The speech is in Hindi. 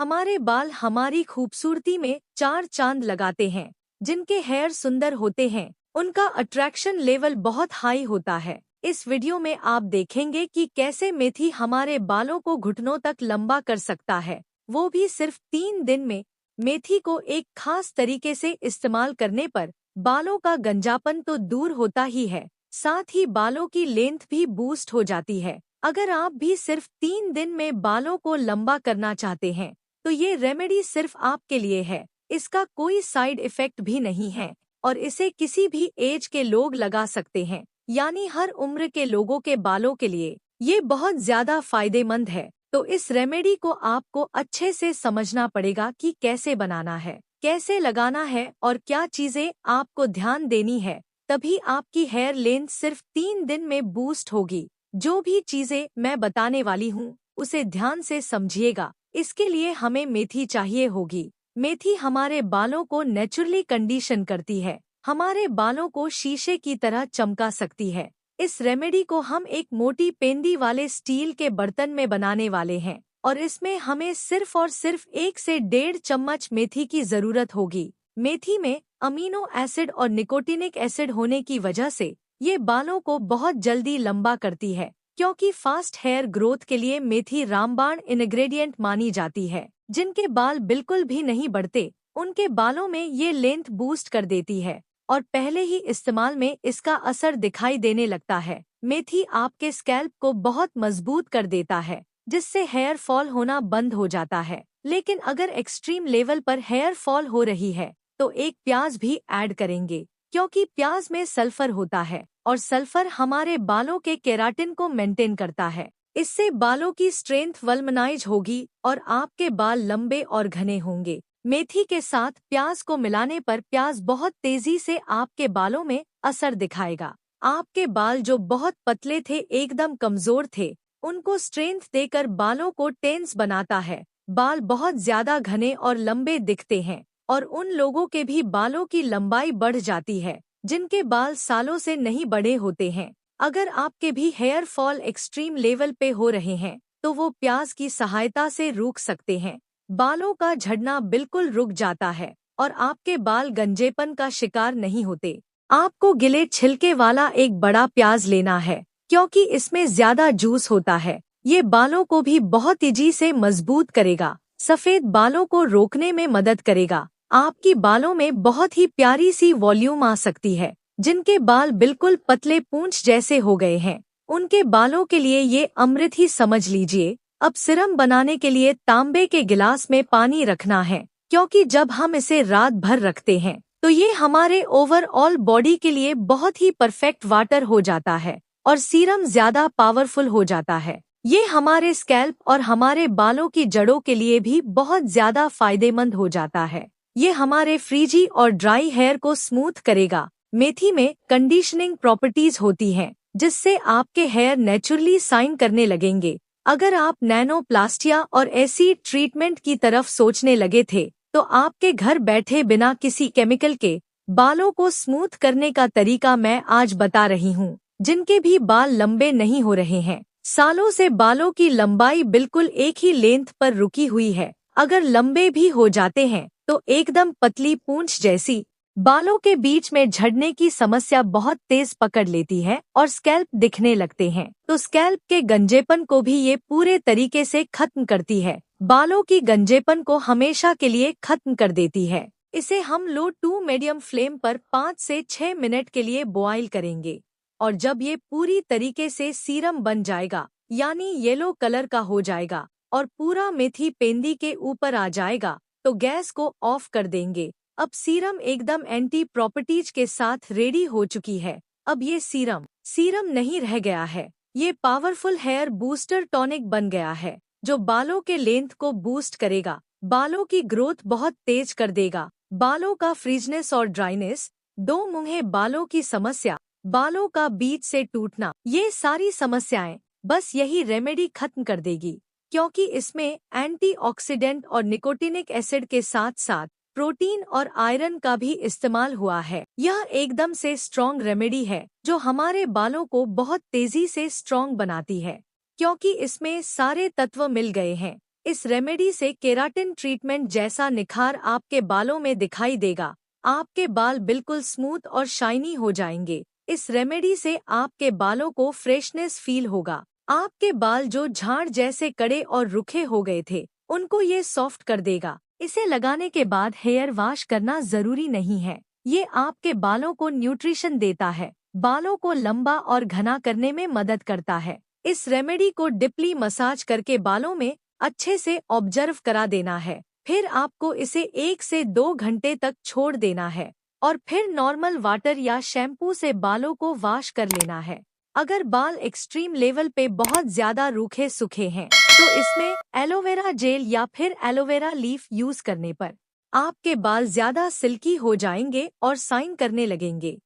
हमारे बाल हमारी खूबसूरती में चार चांद लगाते हैं। जिनके हेयर सुंदर होते हैं उनका अट्रैक्शन लेवल बहुत हाई होता है। इस वीडियो में आप देखेंगे कि कैसे मेथी हमारे बालों को घुटनों तक लंबा कर सकता है, वो भी सिर्फ 3 दिन में। मेथी को एक खास तरीके से इस्तेमाल करने पर बालों का गंजापन तो दूर होता ही है, साथ ही बालों की लेंथ भी बूस्ट हो जाती है। अगर आप भी सिर्फ 3 दिन में बालों को लंबा करना चाहते हैं तो ये रेमेडी सिर्फ आपके लिए है। इसका कोई साइड इफेक्ट भी नहीं है और इसे किसी भी एज के लोग लगा सकते हैं, यानी हर उम्र के लोगों के बालों के लिए ये बहुत ज्यादा फायदेमंद है। तो इस रेमेडी को आपको अच्छे से समझना पड़ेगा कि कैसे बनाना है, कैसे लगाना है और क्या चीजें आपको ध्यान देनी है, तभी आपकी हेयर लेंथ सिर्फ 3 दिन में बूस्ट होगी। जो भी चीजें मैं बताने वाली हूँ उसे ध्यान से समझिएगा। इसके लिए हमें मेथी चाहिए होगी। मेथी हमारे बालों को नेचुरली कंडीशन करती है, हमारे बालों को शीशे की तरह चमका सकती है। इस रेमेडी को हम एक मोटी पेंदी वाले स्टील के बर्तन में बनाने वाले हैं और इसमें हमें सिर्फ और सिर्फ 1 से 1.5 चम्मच मेथी की जरूरत होगी। मेथी में अमीनो एसिड और निकोटिनिक एसिड होने की वजह से ये बालों को बहुत जल्दी लंबा करती है। क्योंकि फास्ट हेयर ग्रोथ के लिए मेथी रामबाण इंग्रेडिएंट मानी जाती है। जिनके बाल बिल्कुल भी नहीं बढ़ते उनके बालों में ये लेंथ बूस्ट कर देती है और पहले ही इस्तेमाल में इसका असर दिखाई देने लगता है। मेथी आपके स्कैल्प को बहुत मजबूत कर देता है, जिससे हेयर फॉल होना बंद हो जाता है। लेकिन अगर एक्सट्रीम लेवल पर हेयर फॉल हो रही है तो एक प्याज भी ऐड करेंगे, क्योंकि प्याज में सल्फर होता है और सल्फर हमारे बालों के केराटिन को मेंटेन करता है। इससे बालों की स्ट्रेंथ वल्मनाइज होगी और आपके बाल लंबे और घने होंगे। मेथी के साथ प्याज को मिलाने पर प्याज बहुत तेजी से आपके बालों में असर दिखाएगा। आपके बाल जो बहुत पतले थे, एकदम कमजोर थे, उनको स्ट्रेंथ देकर बालों को टेंस बनाता है। बाल बहुत ज्यादा घने और लंबे दिखते हैं और उन लोगों के भी बालों की लंबाई बढ़ जाती है जिनके बाल सालों से नहीं बड़े होते हैं। अगर आपके भी हेयर फॉल एक्सट्रीम लेवल पे हो रहे हैं तो वो प्याज की सहायता से रुक सकते हैं। बालों का झड़ना बिल्कुल रुक जाता है और आपके बाल गंजेपन का शिकार नहीं होते। आपको गिले छिलके वाला एक बड़ा प्याज लेना है, क्योंकि इसमें ज्यादा जूस होता है। ये बालों को भी बहुत तेजी से मजबूत करेगा, सफेद बालों को रोकने में मदद करेगा। आपकी बालों में बहुत ही प्यारी सी वॉल्यूम आ सकती है। जिनके बाल बिल्कुल पतले पूंछ जैसे हो गए हैं उनके बालों के लिए ये अमृत ही समझ लीजिए। अब सिरम बनाने के लिए तांबे के गिलास में पानी रखना है, क्योंकि जब हम इसे रात भर रखते हैं तो ये हमारे ओवरऑल बॉडी के लिए बहुत ही परफेक्ट वाटर हो जाता है और सीरम ज्यादा पावरफुल हो जाता है। ये हमारे स्कैल्प और हमारे बालों की जड़ों के लिए भी बहुत ज्यादा फायदेमंद हो जाता है। ये हमारे फ्रीजी और ड्राई हेयर को स्मूथ करेगा। मेथी में कंडीशनिंग प्रॉपर्टीज होती हैं, जिससे आपके हेयर नेचुरली शाइन करने लगेंगे। अगर आप नैनोप्लास्टिया और एसिड ट्रीटमेंट की तरफ सोचने लगे थे तो आपके घर बैठे बिना किसी केमिकल के बालों को स्मूथ करने का तरीका मैं आज बता रही हूँ। जिनके भी बाल लंबे नहीं हो रहे हैं, सालों से बालों की लंबाई बिल्कुल एक ही लेंथ पर रुकी हुई है, अगर लंबे भी हो जाते हैं तो एकदम पतली पूंछ जैसी, बालों के बीच में झड़ने की समस्या बहुत तेज पकड़ लेती है और स्कैल्प दिखने लगते हैं, तो स्कैल्प के गंजेपन को भी ये पूरे तरीके से खत्म करती है। बालों की गंजेपन को हमेशा के लिए खत्म कर देती है। इसे हम लो टू मीडियम फ्लेम पर 5 से 6 मिनट के लिए बॉईल करेंगे और जब ये पूरी तरीके से सीरम बन जाएगा, यानी येलो कलर का हो जाएगा और पूरा मेथी पेंदी के ऊपर आ जाएगा, तो गैस को ऑफ कर देंगे। अब सीरम एकदम एंटी प्रॉपर्टीज के साथ रेडी हो चुकी है। अब ये सीरम नहीं रह गया है, ये पावरफुल हेयर बूस्टर टॉनिक बन गया है, जो बालों के लेंथ को बूस्ट करेगा, बालों की ग्रोथ बहुत तेज कर देगा। बालों का फ्रीजनेस और ड्राइनेस, दो मुंहे बालों की समस्या, बालों का बीच से टूटना, ये सारी समस्याएं बस यही रेमेडी खत्म कर देगी। क्योंकि इसमें एंटीऑक्सीडेंट और निकोटिनिक एसिड के साथ साथ प्रोटीन और आयरन का भी इस्तेमाल हुआ है। यह एकदम से स्ट्रॉन्ग रेमेडी है जो हमारे बालों को बहुत तेजी से स्ट्रॉन्ग बनाती है, क्योंकि इसमें सारे तत्व मिल गए हैं। इस रेमेडी से केराटिन ट्रीटमेंट जैसा निखार आपके बालों में दिखाई देगा। आपके बाल बिल्कुल स्मूथ और शाइनी हो जाएंगे। इस रेमेडी से आपके बालों को फ्रेशनेस फील होगा। आपके बाल जो झाड़ जैसे कड़े और रुखे हो गए थे, उनको ये सॉफ्ट कर देगा। इसे लगाने के बाद हेयर वॉश करना जरूरी नहीं है। ये आपके बालों को न्यूट्रिशन देता है, बालों को लंबा और घना करने में मदद करता है। इस रेमेडी को डीपली मसाज करके बालों में अच्छे से ऑब्जर्व करा देना है। फिर आपको इसे 1 से 2 घंटे तक छोड़ देना है और फिर नॉर्मल वाटर या शैम्पू से बालों को वॉश कर लेना है। अगर बाल एक्सट्रीम लेवल पे बहुत ज्यादा रूखे सूखे हैं, तो इसमें एलोवेरा जेल या फिर एलोवेरा लीफ यूज करने पर आपके बाल ज्यादा सिल्की हो जाएंगे और शाइन करने लगेंगे।